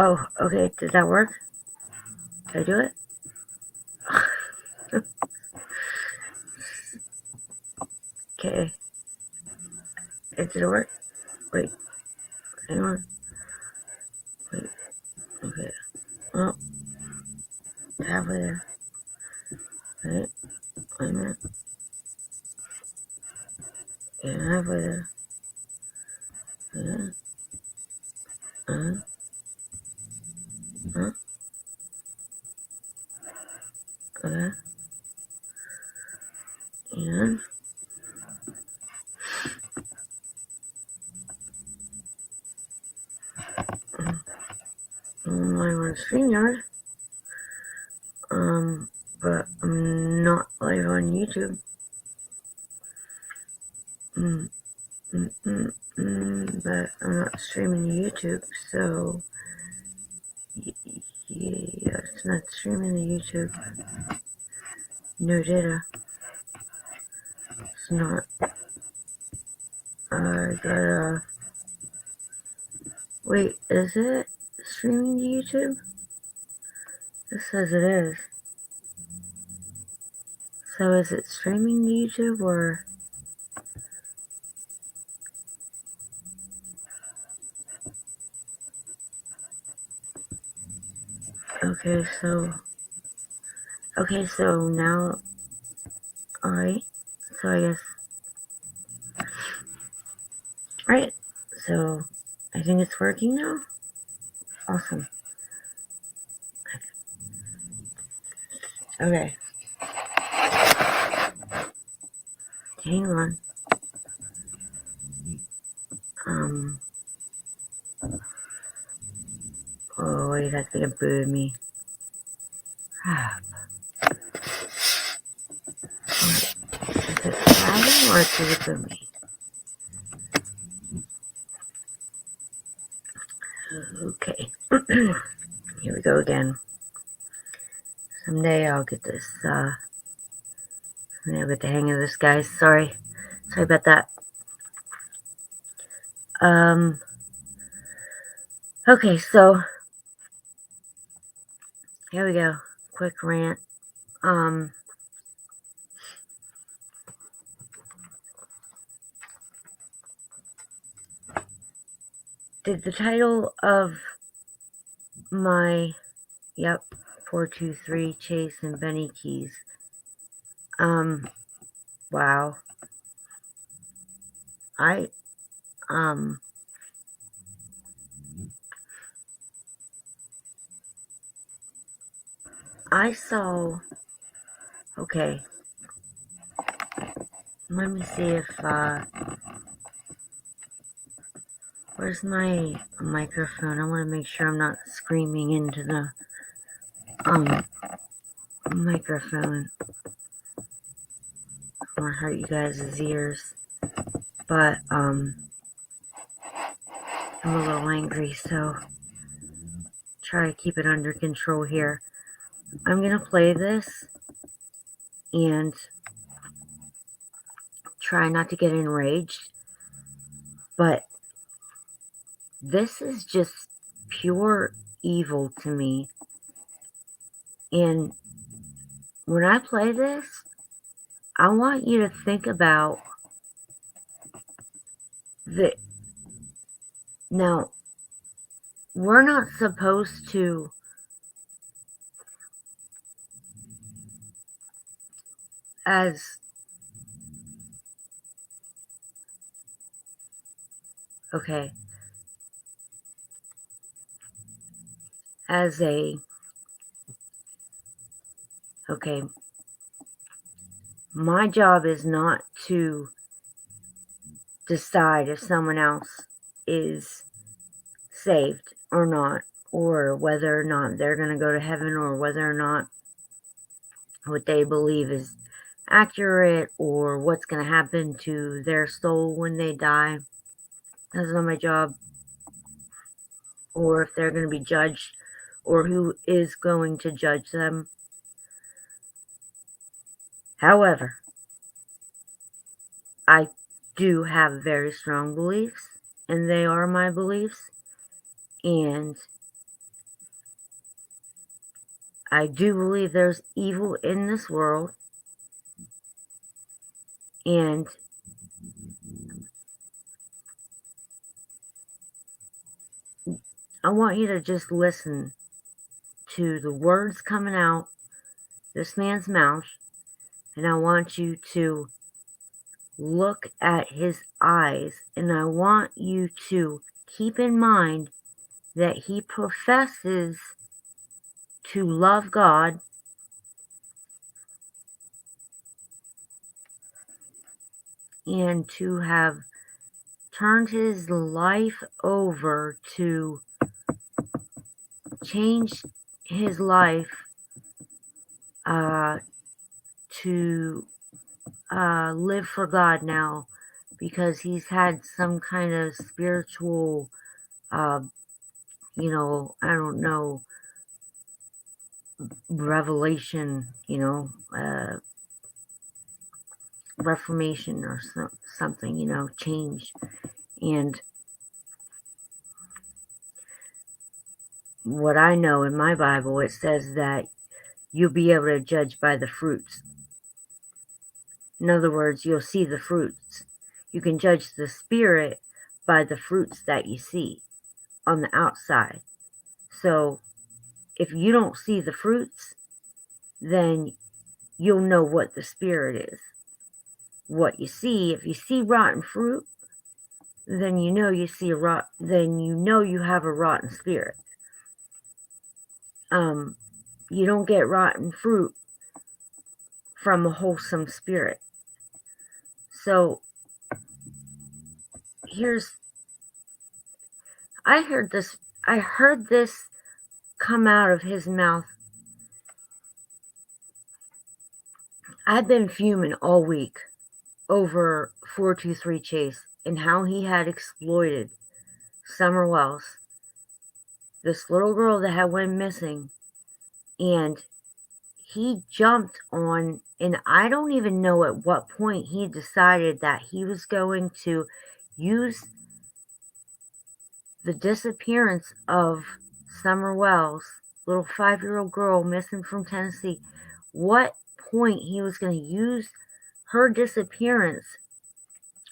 Oh, okay. Did that work? Did I do it? Okay. Did it work? Wait. Hang on. Wait. Okay. Oh. Halfway there. Wait. Wait a minute. Yeah, halfway there. Yeah. Okay. And I'm on StreamYard. But I'm not live on YouTube. But I'm not streaming to YouTube, so yeah, it's not streaming to YouTube. No data. It's not. I gotta. Wait, is it streaming to YouTube? It says it is. So is it streaming to YouTube or? Okay, so now, alright, so I guess, alright, so I think it's working now. Awesome. Okay. Hang on. Oh wait, that's gonna boo me. Is it flagging or is it boo me? Okay. Here we go again. Someday I'll get this, someday I'll get the hang of this, guys. Sorry about that. Okay, so here we go. Quick rant. Did the title of my, 423 Chase and Benny Keyz. Wow. I saw, okay, let me see if, where's my microphone? I want to make sure I'm not screaming into the, microphone. I don't want to hurt you guys' ears, but, I'm a little angry, so try to keep it under control here. I'm going to play this and try not to get enraged, but this is just pure evil to me. And when I play this, I want you to think about that. Now, we're not supposed to as my job is not to decide if someone else is saved or not, or whether or not they're going to go to heaven, or whether or not what they believe is accurate, or what's going to happen to their soul when they die. That's not my job. Or if they're going to be judged, or who is going to judge them. However, I do have very strong beliefs, and they are my beliefs, and I do believe there's evil in this world, and I want you to just listen to the words coming out this man's mouth, and I want you to look at his eyes, and I want you to keep in mind that he professes to love God and to have turned his life over to change his life to live for God now, because he's had some kind of spiritual, I don't know, revelation, reformation or something, change. And what I know in my Bible, it says that you'll be able to judge by the fruits. In other words, you'll see the fruits. You can judge the spirit by the fruits that you see on the outside. So if you don't see the fruits, then you'll know what the spirit is. What you see, if you see rotten fruit, then you know you have a rotten spirit. You don't get rotten fruit from a wholesome spirit. So I heard this come out of his mouth. I've been fuming all week over 423 Chase and how he had exploited Summer Wells, this little girl that had went missing, and he jumped on, and I don't even know at what point he decided that he was going to use the disappearance of Summer Wells, little 5-year-old girl missing from Tennessee, what point he was going to use her disappearance,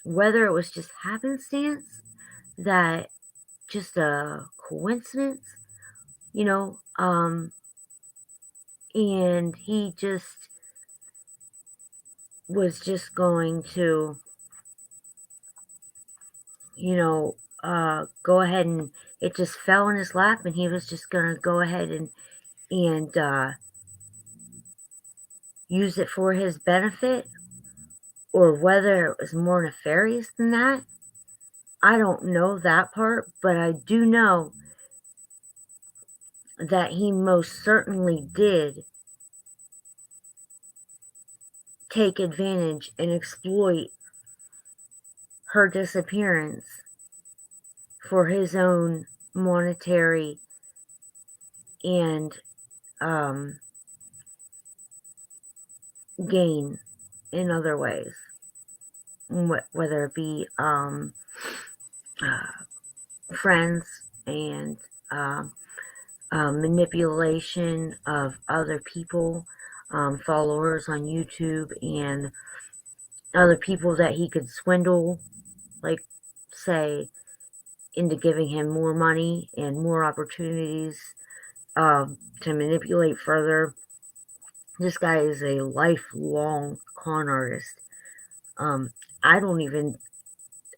whether it was just happenstance, that just a coincidence, and he just was just going to, go ahead, and it just fell in his lap, and he was just going to go ahead and use it for his benefit, or whether it was more nefarious than that. I don't know that part, but I do know that he most certainly did take advantage and exploit her disappearance for his own monetary and gain in other ways, whether it be friends and manipulation of other people, followers on YouTube, and other people that he could swindle, like, say, into giving him more money and more opportunities to manipulate further. This guy is a lifelong con artist. I'm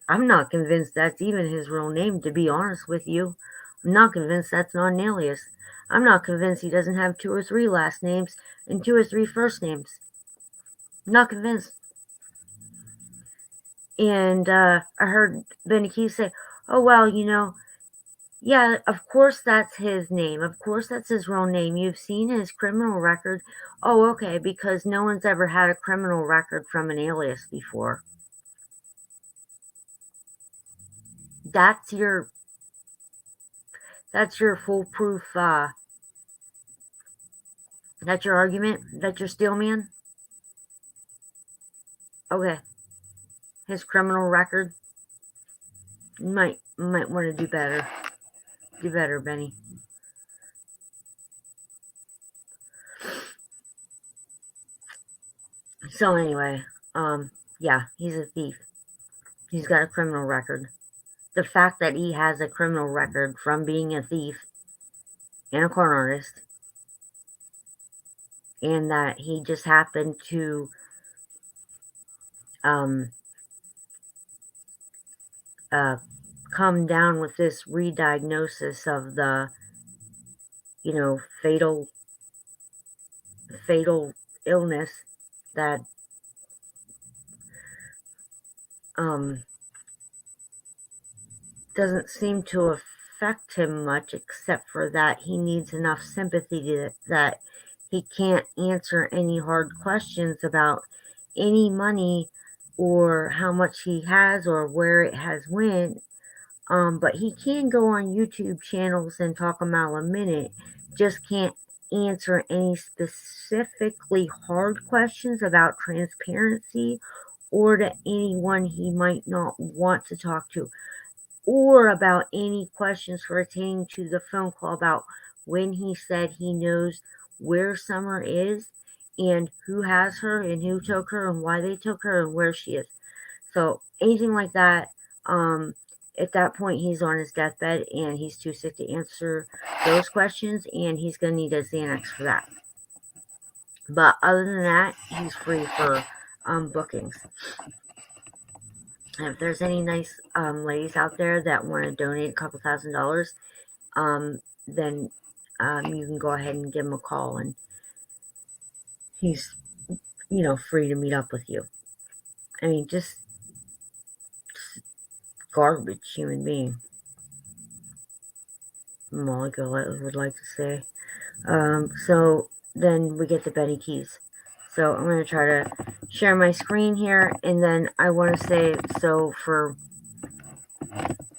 not convinced that's even his real name, to be honest with you. I'm not convinced that's not an alias. I'm not convinced he doesn't have 2 or 3 last names and 2 or 3 first names. I'm not convinced. And I heard Benny Keyz say, oh, well, yeah, of course that's his name. Of course that's his real name. You've seen his criminal record. Oh, okay, because no one's ever had a criminal record from an alias before. That's your foolproof, that's your argument? That's your steel man? Okay. His criminal record? You might want to do better. Do better, Benny. So anyway, yeah, he's a thief. He's got a criminal record. The fact that he has a criminal record from being a thief and a con artist, and that he just happened to come down with this re-diagnosis of the, you know, fatal illness that doesn't seem to affect him much, except for that he needs enough sympathy that he can't answer any hard questions about any money or how much he has or where it has went. But he can go on YouTube channels and talk a mile a minute, just can't answer any specifically hard questions about transparency or to anyone he might not want to talk to, or about any questions pertaining to the phone call about when he said he knows where Summer is and who has her and who took her and why they took her and where she is. So anything like that, at that point he's on his deathbed and he's too sick to answer those questions, and he's going to need a Xanax for that. But other than that, he's free for bookings. And if there's any nice ladies out there that want to donate a couple $1,000s, then you can go ahead and give him a call, and he's, you know, free to meet up with you. I mean, just garbage human being. Monica would like to say. So then we get to Betty Keyz. So I'm going to try to share my screen here, and then I want to say, so for,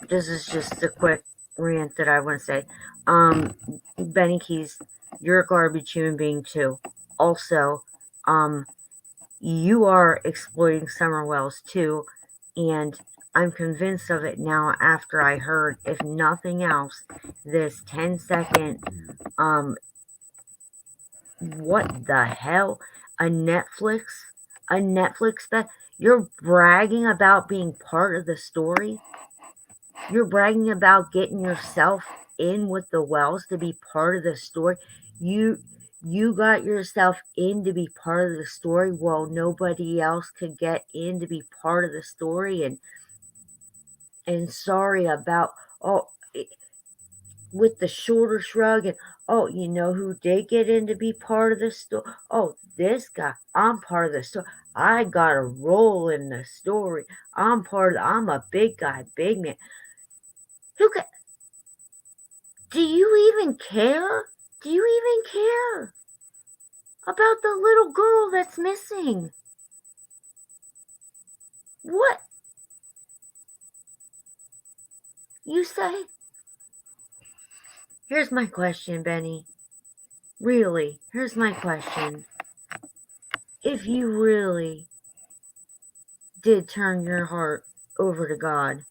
this is just a quick rant that I want to say. Benny Keyz, you're a garbage human being too. Also, you are exploiting Summer Wells too, and I'm convinced of it now after I heard, if nothing else, this 10-second, what the hell? A Netflix bet. You're bragging about being part of the story. You're bragging about getting yourself in with the Wells to be part of the story. You got yourself in to be part of the story while nobody else could get in to be part of the story. And sorry about, with the shoulder shrug, and you know who did get in to be part of the story? Oh, this guy, I'm part of the story. I got a role in the story. I'm a big guy, big man. Do you even care? Do you even care about the little girl that's missing? What? You say? Here's my question, Benny. Really, here's my question. If you really did turn your heart over to God,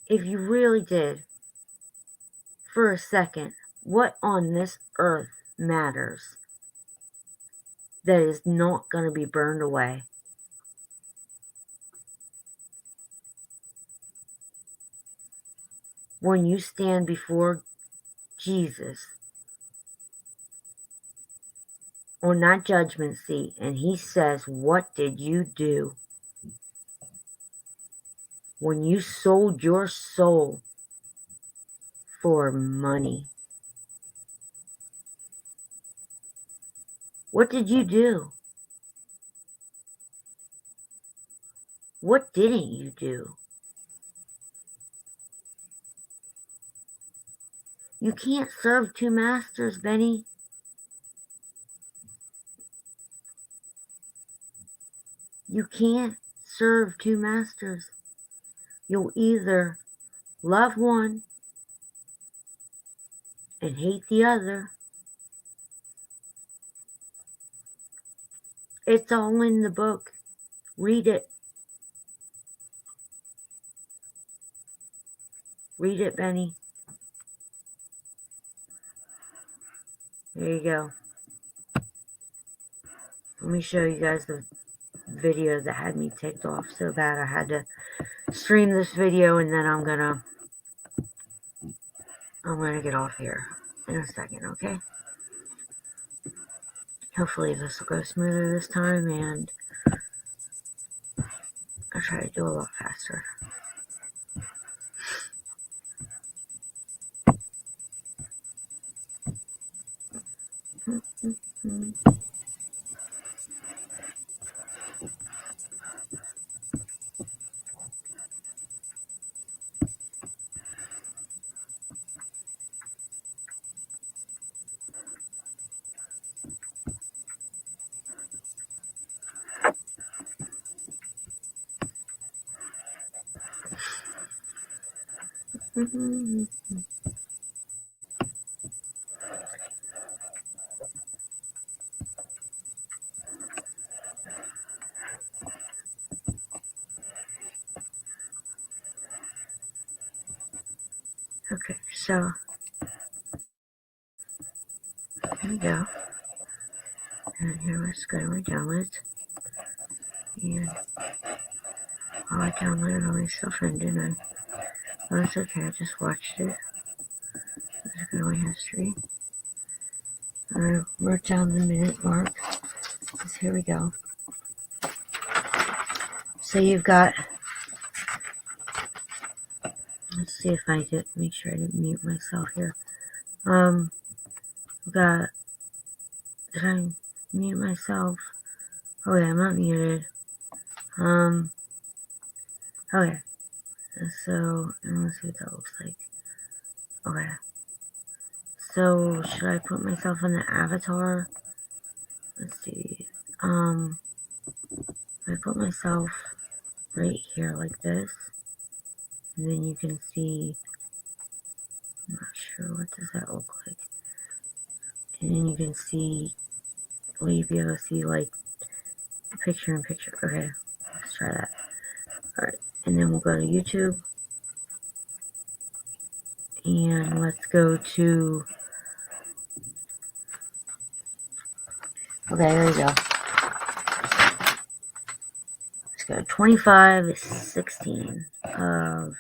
if you really did, for a second, what on this earth matters that is not going to be burned away? When you stand before Jesus on that judgment seat and he says, what did you do when you sold your soul for money? What did you do? What didn't you do? You can't serve two masters, Benny. You can't serve two masters. You'll either love one and hate the other. It's all in the book. Read it. Read it, Benny. There you go. let me show you guys the video that had me ticked off so bad I had to stream this video, and then I'm gonna get off here in a second, okay? Hopefully this will go smoother this time, and I'll try to do a lot faster. Okay, so here we go. And here, let's go to my downloads. And I downloaded all this stuff and didn't I? Well, that's okay, I just watched it. Let's go to my history. I wrote down the minute mark. So here we go. So you've got, let's see if I did, make sure I didn't mute myself here. We've got, did I mute myself? Oh yeah, I'm not muted. Okay. So, let's see what that looks like. Okay. So, should I put myself in the avatar? Let's see. I put myself right here like this. And then you can see, I'm not sure, what does that look like? And then you can see, will you be able to see like picture in picture? Okay, let's try that. Alright, and then we'll go to YouTube. And let's go to, okay, here we go. Let's go 25:16 of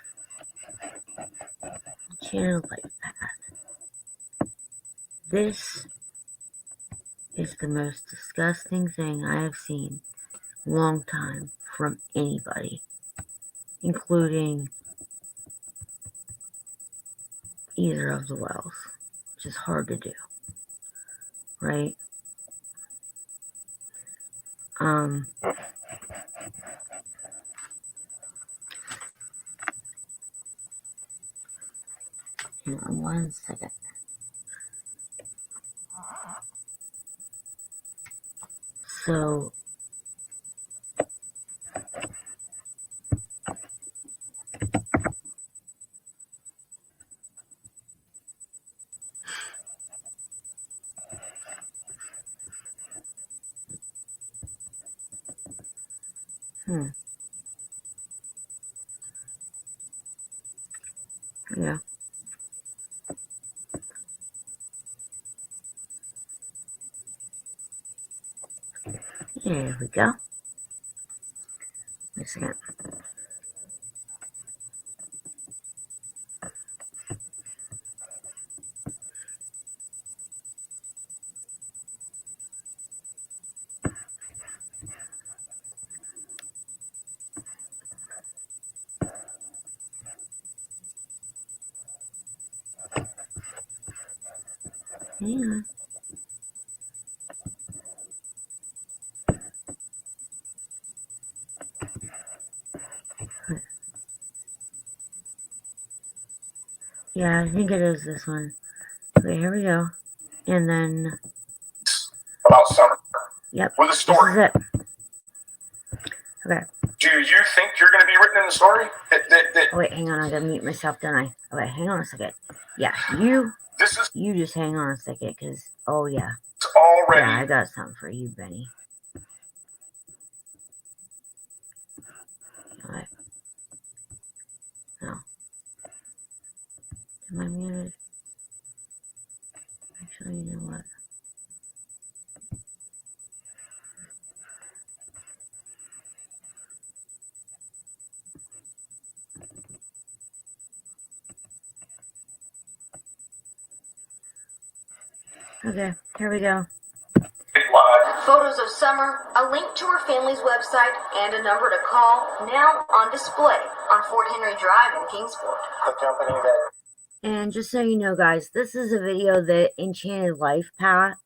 channel life path. This is the most disgusting thing I have seen in a long time from anybody, including either of the wells, which is hard to do, right? Hang on 1 second. So, yeah. There we go. Wait a second. Hang on. Yeah, I think it is this one. Okay, here we go. And then, about summer. Yep. With a story. This is it. Okay. Do you think you're going to be written in the story? Oh, wait, hang on. I gotta mute myself, don't I? Okay, hang on a second. Yeah, you just hang on a second, because, oh, yeah. Already. Yeah, I got something for you, Benny. Alright. No. Am I muted? Actually, you know what? Okay, here we go. Photos of Summer, a link to her family's website, and a number to call now on display on Fort Henry Drive in Kingsport. The company that... And just so you know, guys, this is a video that Enchanted Life Path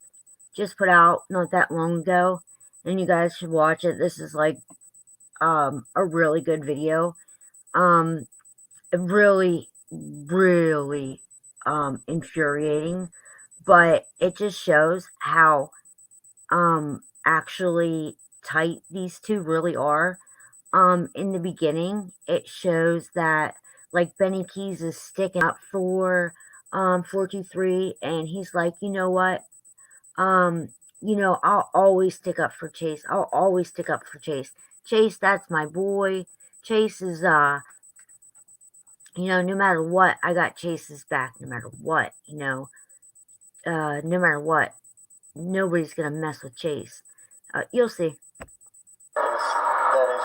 just put out not that long ago, and you guys should watch it. This is like a really good video. Really infuriating, but it just shows how actually tight these two really are. In the beginning, it shows that like Benny Keyz is sticking up for 423, and he's like, you know what, you know, I'll always stick up for Chase. I'll always stick up for Chase. Chase, that's my boy. Chase is you know, no matter what, I got Chase's back. No matter what, you know, no matter what, nobody's gonna mess with Chase. You'll see. That is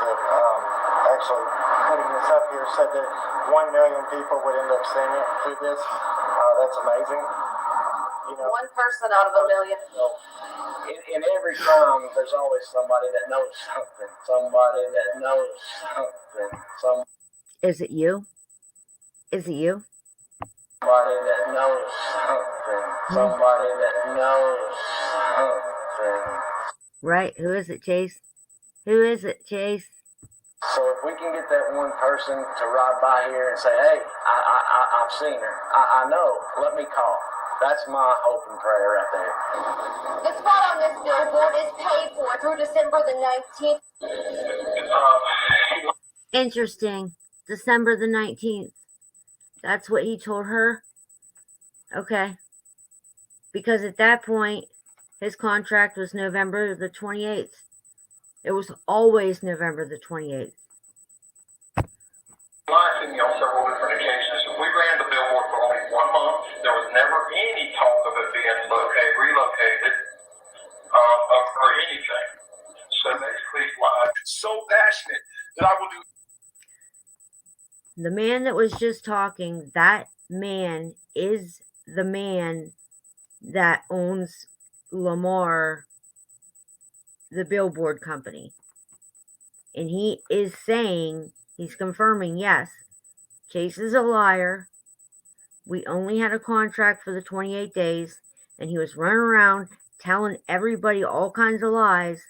actually putting this up here said that 1 million people would end up seeing it through this. That's amazing. You know, One person out of a million. in every crime, there's always somebody that knows something. Somebody that knows something. Is it you? Is it you? Somebody that knows something. Somebody that knows something. Right? Who is it, Chase? Who is it, Chase? So if we can get that one person to ride by here and say, hey, I've seen her. I know. Let me call. That's my hope and prayer right there. The spot on this billboard is paid for through December the 19th. Interesting. December the 19th. That's what he told her? Okay. Because at that point, his contract was November the 28th. It was always November the 28th. My opinion on several different occasions, we ran the billboard for only 1 month. There was never any talk of it being relocated, or anything. So basically, I'm so passionate that I will do. The man that was just talking, that man is the man that owns Lamar, the billboard company. And he is saying, he's confirming, yes, Chase is a liar. We only had a contract for the 28 days, and he was running around telling everybody all kinds of lies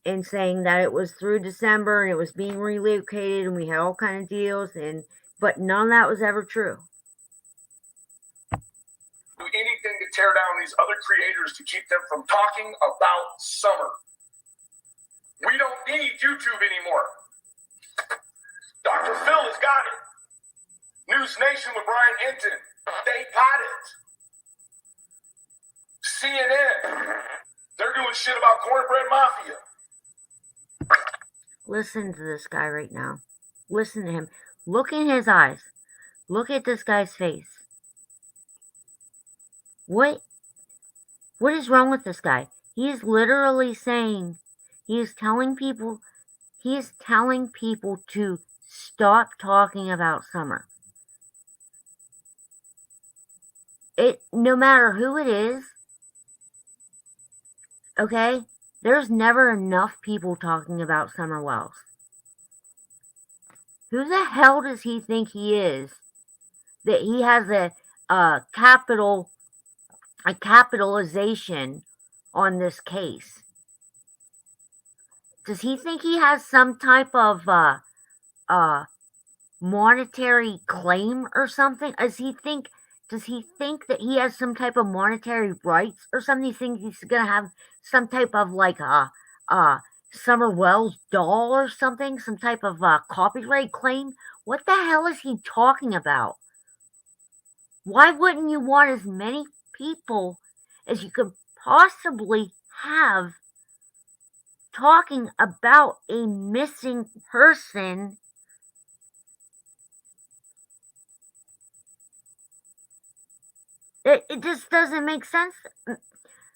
and saying that it was through December and it was being relocated and we had all kinds of deals, but none of that was ever true. Do anything to tear down these other creators to keep them from talking about Summer. We don't need YouTube anymore. Dr. Phil has got it. News Nation with Brian Hinton, they got it. CNN, they're doing shit about Cornbread Mafia. Listen to this guy right now. Listen to him. Look in his eyes. Look at this guy's face. What is wrong with this guy? He is literally saying, he is telling people to stop talking about Summer. No matter who it is, okay, there's never enough people talking about Summer Wells. Who the hell does he think he is that he has a capitalization on this case? Does he think he has some type of monetary claim or something? Does he think that he has some type of monetary rights or something? He thinks he's gonna have some type of like Summer Wells doll or something, some type of copyright claim? What the hell is he talking about? Why wouldn't you want as many people as you could possibly have talking about a missing person? It just doesn't make sense.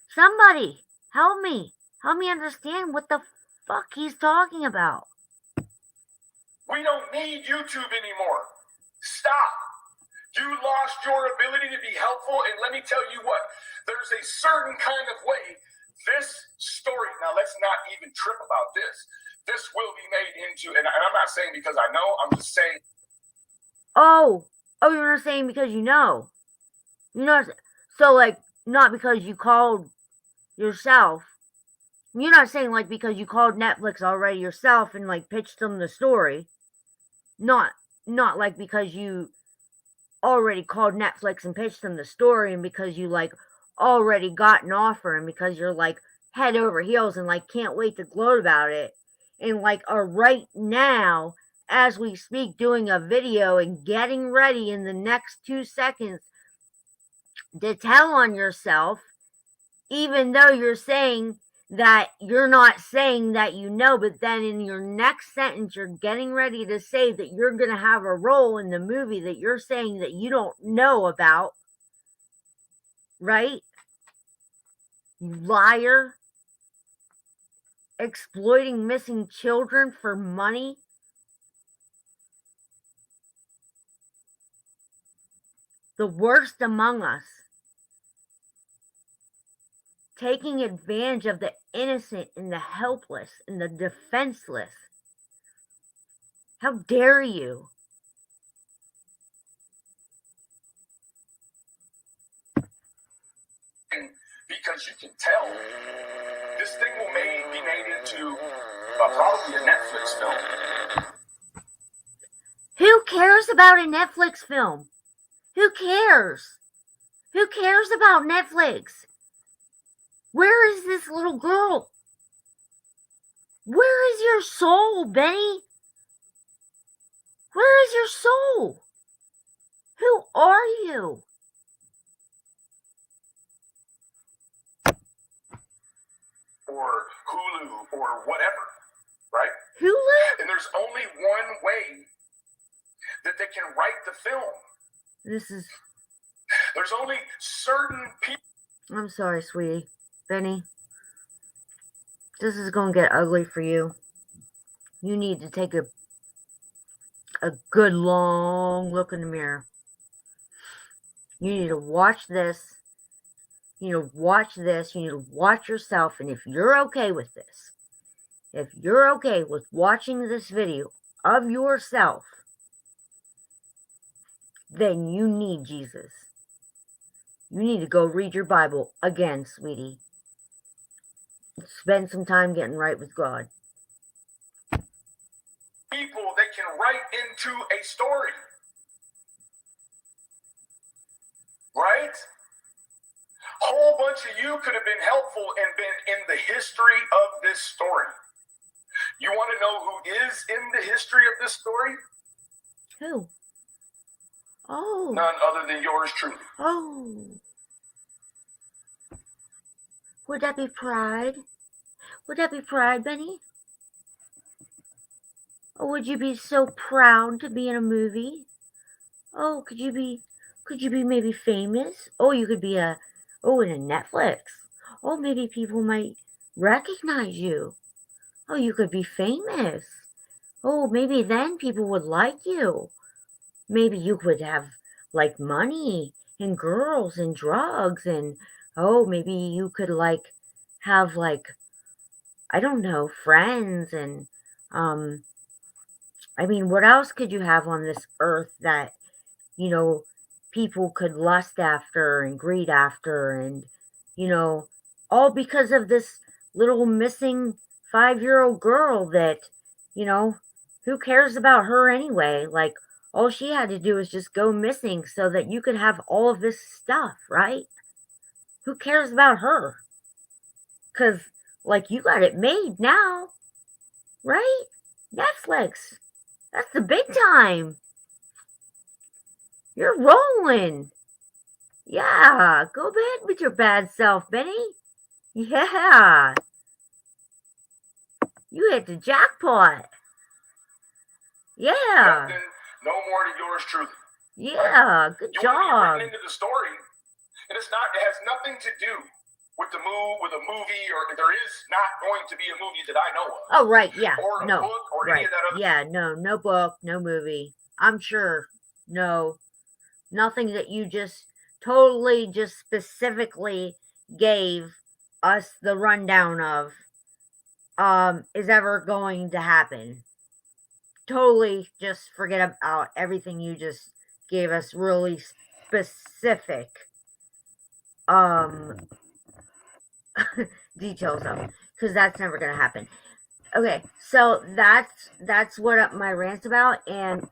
Somebody help me understand what the fuck he's talking about. We don't need YouTube anymore. Stop. You lost your ability to be helpful, and let me tell you what, there's a certain kind of way this story, now let's not even trip about this. This will be made into, and I'm not saying because I know, I'm just saying. Oh, you're not saying because you know. You're not, so like, not because you called yourself. You're not saying like because you called Netflix already yourself and like pitched them the story. Not like because you already called Netflix and pitched them the story, and because you like already got an offer, and because you're like head over heels and like can't wait to gloat about it, and like are right now as we speak doing a video and getting ready in the next 2 seconds to tell on yourself, even though you're saying that you're not saying that you know, but then in your next sentence you're getting ready to say that you're going to have a role in the movie that you're saying that you don't know about, right? You liar. Exploiting missing children for money. The worst among us. Taking advantage of the innocent and the helpless and the defenseless. How dare you? Because you can tell this thing will be made into probably a Netflix film. Who cares about a Netflix film? Who cares? Who cares about Netflix? Where is this little girl? Where is your soul, Benny? Where is your soul? Who are you? Or Hulu or whatever, right? Hulu? And there's only one way that they can write the film. There's only certain people. I'm sorry, sweetie. Benny. This is going to get ugly for you. You need to take a good long look in the mirror. You need to watch this. You need to watch this. You need to watch yourself. And if you're okay with this, if you're okay with watching this video of yourself, then you need Jesus. You need to go read your Bible again, sweetie. Spend some time getting right with God. People that can write into a story. Right? Whole bunch of you could have been helpful and been in the history of this story. You want to know who is in the history of this story? Who? Oh. None other than yours truly. Oh. Would that be pride? Would that be pride, Benny? Or would you be so proud to be in a movie? Oh, could you be maybe famous? Oh, you could be in a Netflix. Oh, maybe people might recognize you. Oh, you could be famous. Oh, maybe then people would like you. Maybe you could have like money and girls and drugs, and oh, maybe you could like have like, I don't know, friends, and I mean, what else could you have on this earth that, you know, people could lust after and greed after, and, you know, all because of this little missing 5-year-old girl that, you know, who cares about her anyway? Like, all she had to do was just go missing so that you could have all of this stuff, right? Who cares about her? Because, like, you got it made now, right? Netflix. That's the big time. You're rolling. Yeah, go bed with your bad self, Benny. Yeah. You hit the jackpot. Yeah. Nothing, no more to yours truly. Yeah, good you job. Want to be written into the story, and it has nothing to do with a movie, or there is not going to be a movie that I know of. Oh, right, yeah. Or a no, book or right. any of that other. Yeah, no book, no movie. I'm sure. No. nothing that you just totally just specifically gave us the rundown of is ever going to happen. Totally just forget about everything you just gave us really specific details of, because that's never going to happen. Okay, so that's what my rant's about. And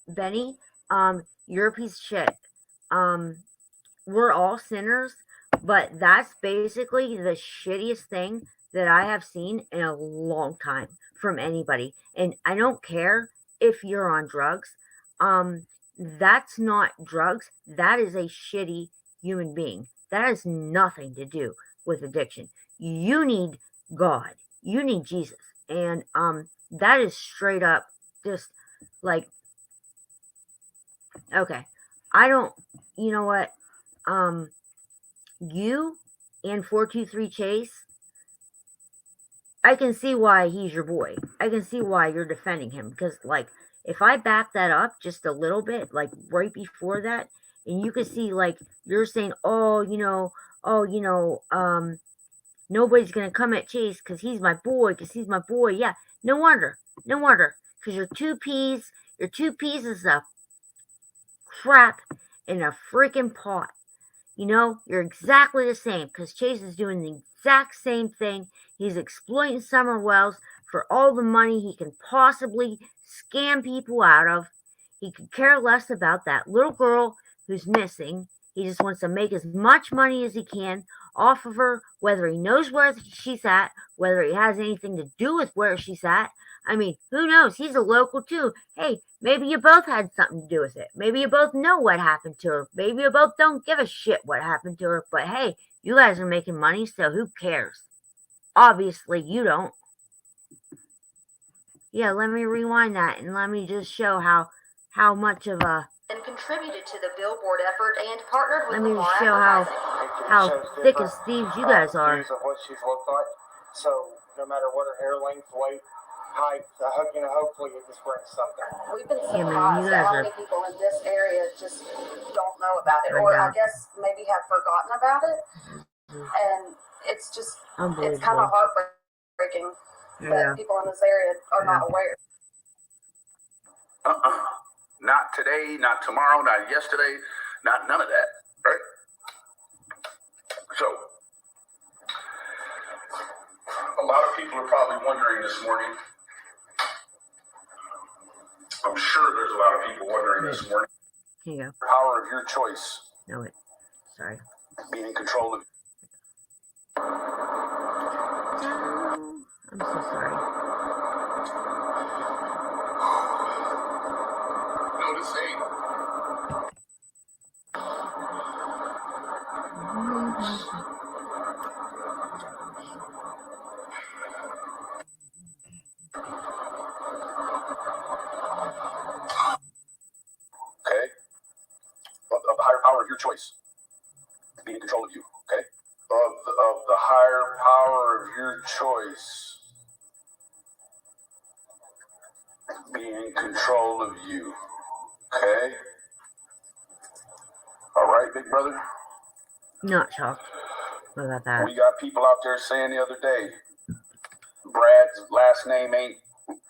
Benny, you're a piece of shit. We're all sinners, but that's basically the shittiest thing that I have seen in a long time from anybody. And I don't care if you're on drugs. That's not drugs. That is a shitty human being. That has nothing to do with addiction. You need God. You need Jesus. And that is straight up just like, okay, I don't, you know what, you and 423 Chase, I can see why he's your boy. I can see why you're defending him, because like, if I back that up just a little bit, like right before that, and you can see like, you're saying, nobody's going to come at Chase because he's my boy, Yeah, no wonder, because you're two pieces of crap in a freaking pot. You're exactly the same, because Chase is doing the exact same thing. He's exploiting Summer Wells for all the money he can possibly scam people out of. He could care less about that little girl who's missing. He just wants to make as much money as he can off of her, whether he knows where she's at, whether he has anything to do with where she's at. I mean, who knows? He's a local too. Hey, maybe you both had something to do with it. Maybe you both know what happened to her. Maybe you both don't give a shit what happened to her. But hey, you guys are making money, so who cares? Obviously, you don't. Yeah, let me rewind that and let me just show how much of a... And contributed to the billboard effort and partnered with Let me Lamar show how thick as thieves you guys are. Views of what she's looked like. So no matter what her hair length, weight, height, hopefully it just brings something. We've been Yeah, man, surprised you at guys how are... many people in this area just don't know about it, I or know. I guess maybe have forgotten about it. And it's just, it's kind Unbelievable. of heartbreaking that people in this area are not aware. Not today, not tomorrow, not yesterday, not none of that, right? So, a lot of people are probably wondering this morning. I'm sure there's a lot of people wondering this morning. Here you go. Power of your choice. No, wait. Sorry. Be in control of. I'm so sorry. No, this ain't. Okay. Of the higher power of your choice. Be in control of you. Okay. Of the higher power of your choice. Be in control of you. Okay. All right, big brother. Not shocked about that. We got people out there saying the other day, Brad's last name ain't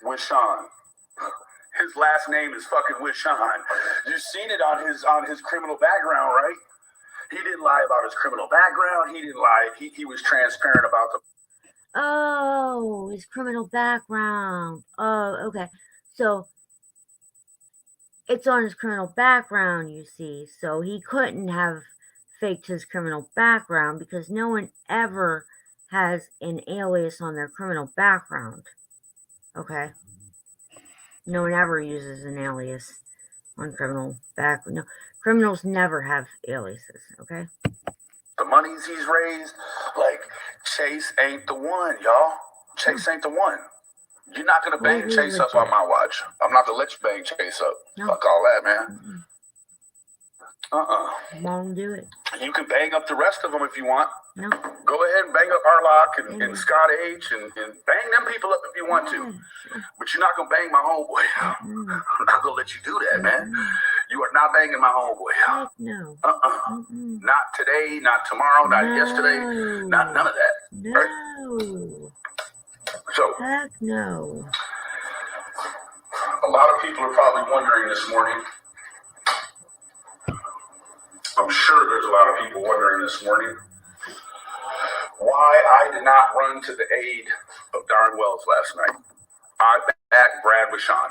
Wishon. His last name is fucking Wishon. You've seen it on his criminal background, right? He didn't lie about his criminal background. He didn't lie. He was transparent about the... Oh, his criminal background. Oh, okay. So it's on his criminal background, you see. So he couldn't have faked his criminal background because no one ever has an alias on their criminal background. Okay. No one ever uses an alias on criminal background. No, criminals never have aliases. Okay. The monies he's raised, like Chase ain't the one, y'all. Chase ain't the one. You're not gonna bang Chase up on my watch. I'm not gonna let you bang Chase up. No. Fuck all that, man. Won't do it. You can bang up the rest of them if you want. No. Go ahead and bang up Arlock and Scott H and bang them people up if you want to. But you're not gonna bang my homeboy. I'm not gonna let you do that, man. You are not banging my homeboy. Heck no. Not today, not tomorrow, not yesterday, not none of that. Right? No. So, Heck no. a lot of people are probably wondering this morning. I'm sure there's a lot of people wondering this morning why I did not run to the aid of Darren Wells last night. I backed Brad Vachon.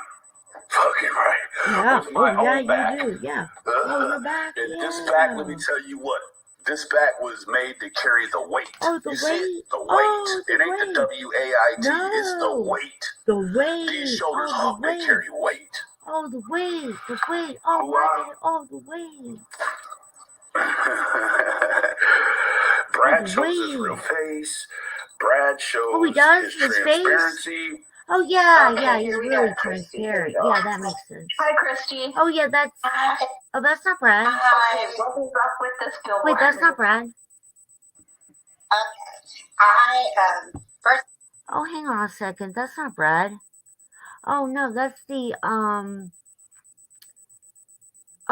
Fucking right. Yeah. With my own back. You do. Yeah. You're back. And Yeah. this back, let me tell you what. This back was made to carry the weight. Oh, the you weight. See? The weight. Oh, the it ain't weight. the W-A-I-T. No. It's the weight. The weight. These shoulders oh, they carry weight. Oh, the weight. The weight. Oh, right. Oh, the weight. Brad shows his real face. Brad shows he does? his His face? transparency. Oh, yeah. Okay, Yeah, here he's we really got Christy. transparent. Here we go. Yeah, that makes sense. Hi, Christy. Oh, yeah, that's... Oh, that's not Brad. Hi. What is up with this billboard? Wait, that's not Brad. First. Oh, hang on a second. That's not Brad. Oh, no, that's the,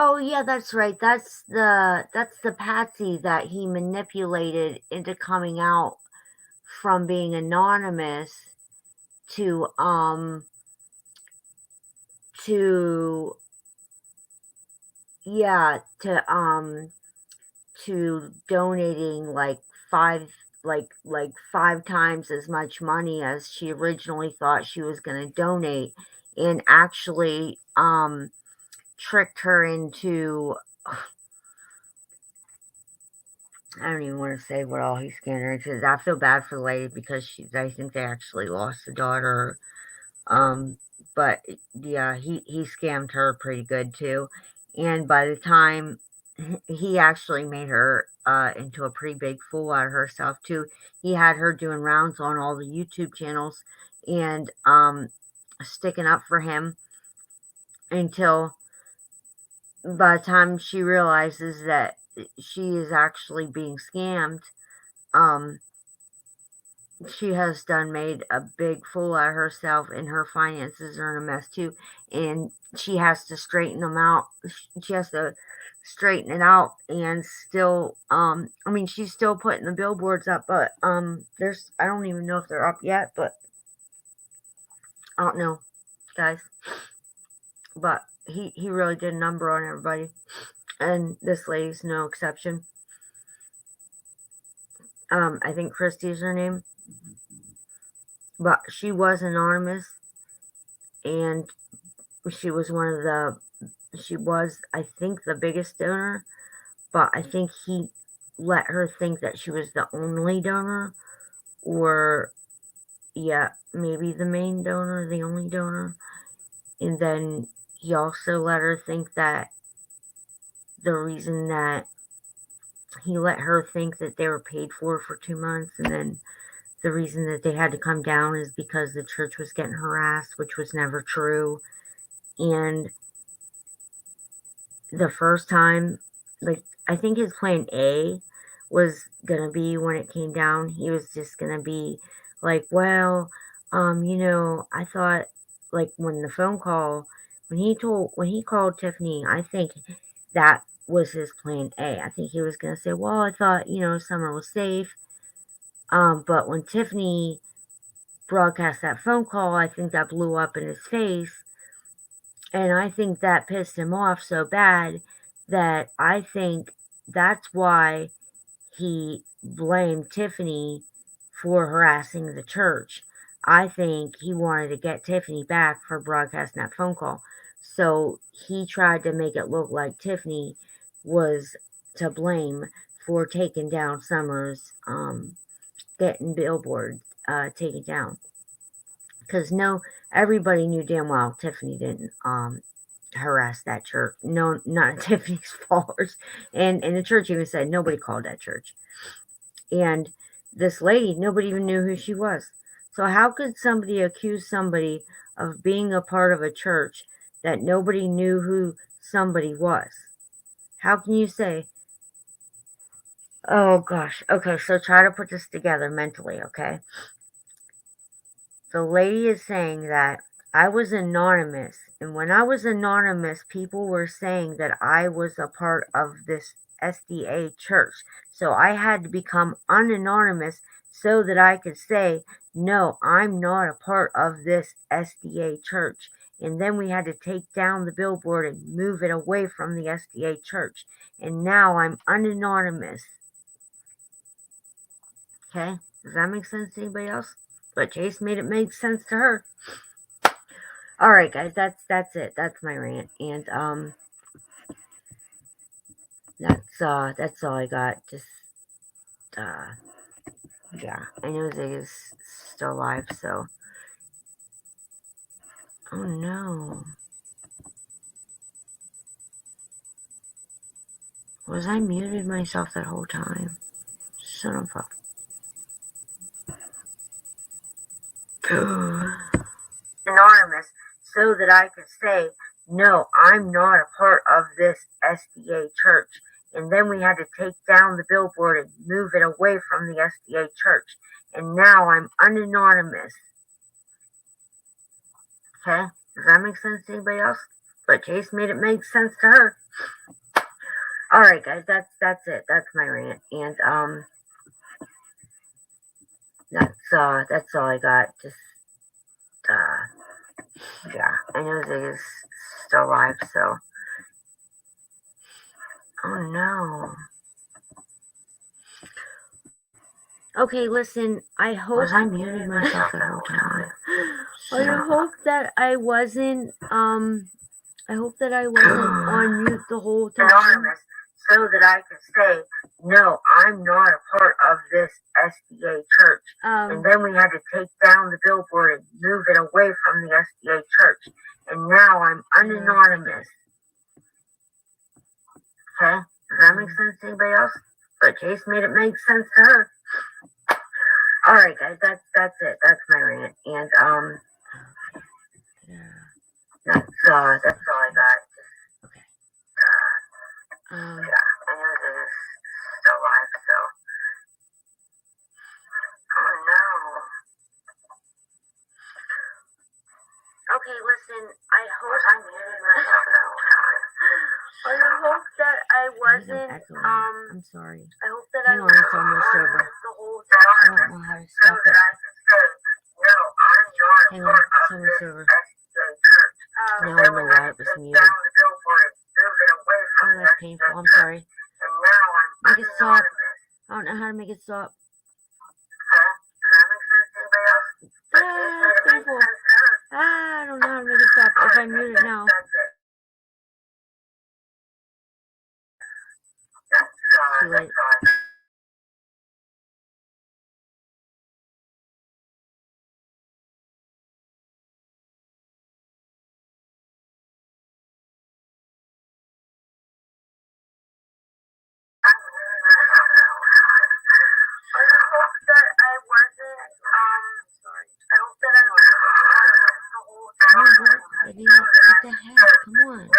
Oh, yeah, that's right. That's the Patsy that he manipulated into coming out from being anonymous to donating like five times as much money as she originally thought she was going to donate, and actually tricked her into, I don't even want to say what all he scammed her into. I feel bad for the lady because I think they actually lost a daughter. But yeah, he scammed her pretty good too. And by the time he actually made her into a pretty big fool out of herself too. He had her doing rounds on all the YouTube channels and sticking up for him until by the time she realizes that she is actually being scammed, she has made a big fool out of herself, and her finances are in a mess too, and she has to straighten them out. She has to straighten it out, and still, I mean, she's still putting the billboards up, but I don't even know if they're up yet, but I don't know, guys, but he really did a number on everybody, and this lady's no exception. I think Christy's her name, but she was anonymous, and she was I think, the biggest donor, but I think he let her think that she was the only donor, or, yeah, maybe the main donor, the only donor, and then he also let her think that the reason that he let her think that they were paid for 2 months, and then the reason that they had to come down is because the church was getting harassed, which was never true. And the first time, like, I think his plan A was going to be, when it came down, he was just going to be like, well, I thought, like, when he called Tiffany, I think that was his plan A. I think he was going to say, well, I thought, Summer was safe. But when Tiffany broadcast that phone call, I think that blew up in his face. And I think that pissed him off so bad that I think that's why he blamed Tiffany for harassing the church. I think he wanted to get Tiffany back for broadcasting that phone call. So he tried to make it look like Tiffany was to blame for taking down Summer's, getting billboards taken down. Because everybody knew damn well Tiffany didn't harass that church. No, not Tiffany's followers. And the church even said nobody called that church. And this lady, nobody even knew who she was. So how could somebody accuse somebody of being a part of a church that nobody knew who somebody was? How can you say, oh gosh, okay, so try to put this together mentally, okay? The lady is saying that I was anonymous, and when I was anonymous, people were saying that I was a part of this SDA church. So I had to become unanonymous so that I could say, no, I'm not a part of this SDA church. And then we had to take down the billboard and move it away from the SDA church. And now I'm unanonymous. Okay? Does that make sense to anybody else? But Chase made it make sense to her. All right, guys, that's it. That's my rant, and that's all I got. Just yeah, I know Zig is still alive, so oh no, was I muted myself that whole time? Son of a anonymous, so that I could say, no, I'm not a part of this SDA church. And then we had to take down the billboard and move it away from the SDA church. And now I'm unanonymous. Okay? Does that make sense to anybody else? But Chase made it make sense to her. Alright, guys, that's it. That's my rant. And that's all I got. Just yeah, I know Zig is still alive, so oh no. Okay, listen, I hope I muted myself the whole time. I hope that I wasn't on mute the whole time. Anonymous, so that I could say, no, I'm not a part of this SDA church. And then we had to take down the billboard and move it away from the SDA church. And now I'm unanonymous. Okay? Does that make sense to anybody else? But Chase made it make sense to her. Alright, guys, that's it. That's my rant. And that's all I got. Okay. Yeah, I know Zig is still alive, so oh no. Okay, listen, I hope I muted myself the whole time. I hope that I wasn't I'm sorry. I hope that I wasn't it's almost over. The whole time. I don't know how to stop it. No, I'm not. Hang on, it's almost over. Now I know why it was muted. Oh, that's painful. I'm sorry. Make it stop. I don't know how to make it stop. It's painful. I don't know how to make it stop. If I mute it now. Too late. What the heck? Come on, man.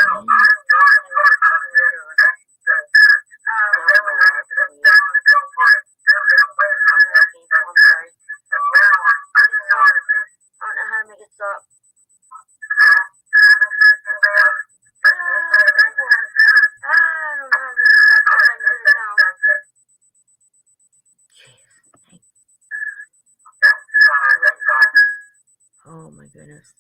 Oh my goodness.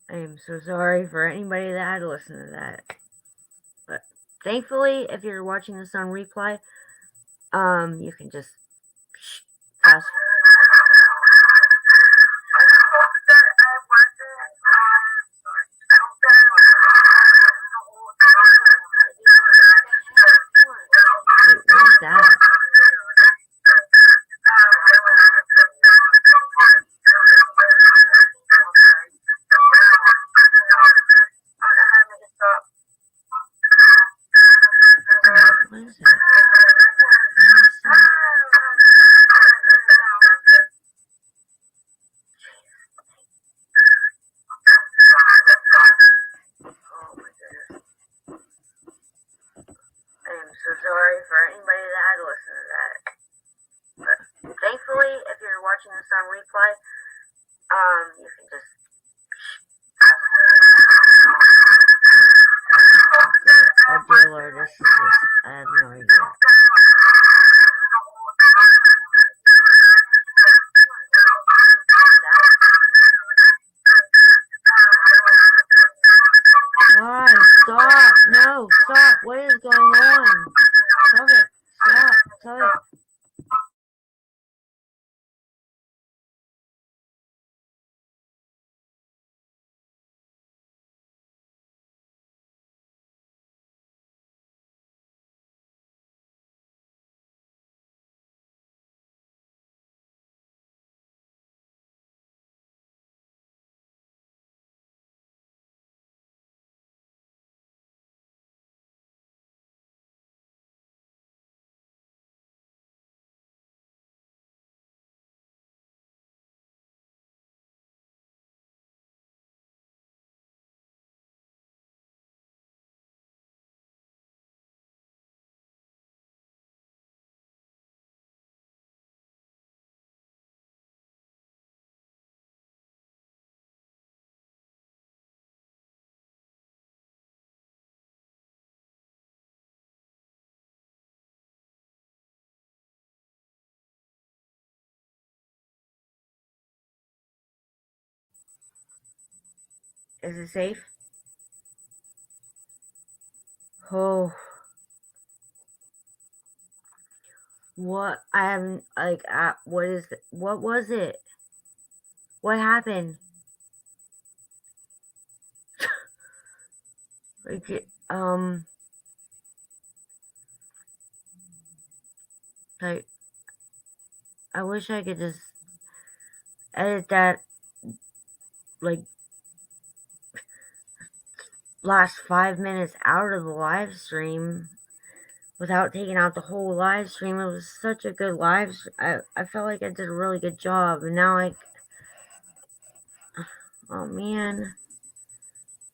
I am so sorry for anybody that had to listen to that. But thankfully, if you're watching this on replay, you can just fast. Wait, what is that? What is that? I am so sorry for anybody that had to listen to that. But thankfully, if you're watching this on replay, dealer, this is just, I have no idea. Why? Stop! No, stop! What is going on? Stop it! Stop! Stop it! Is it safe? Oh. What? I haven't, like, what is it? What was it? What happened? Like, like, I wish I could just edit that, like, last 5 minutes out of the live stream without taking out the whole live stream. It was such a good live stream. I felt like I did a really good job, and now oh man,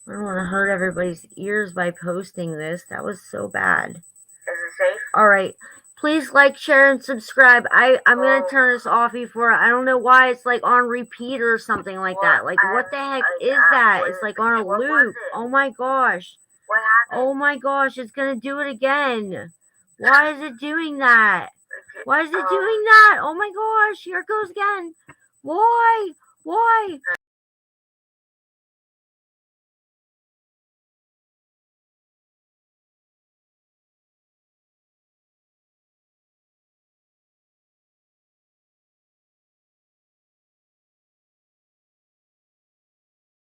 I don't want to hurt everybody's ears by posting this. That was so bad. Is it safe? All right. Please like, share, and subscribe. I'm going to turn this off before. I don't know why it's like on repeat or something like that. Like, what the heck is that? It's like on a loop. Oh my gosh. What happened? Oh my gosh. It's going to do it again. Why is it doing that? Why is it doing that? Oh my gosh. Here it goes again. Why? Why?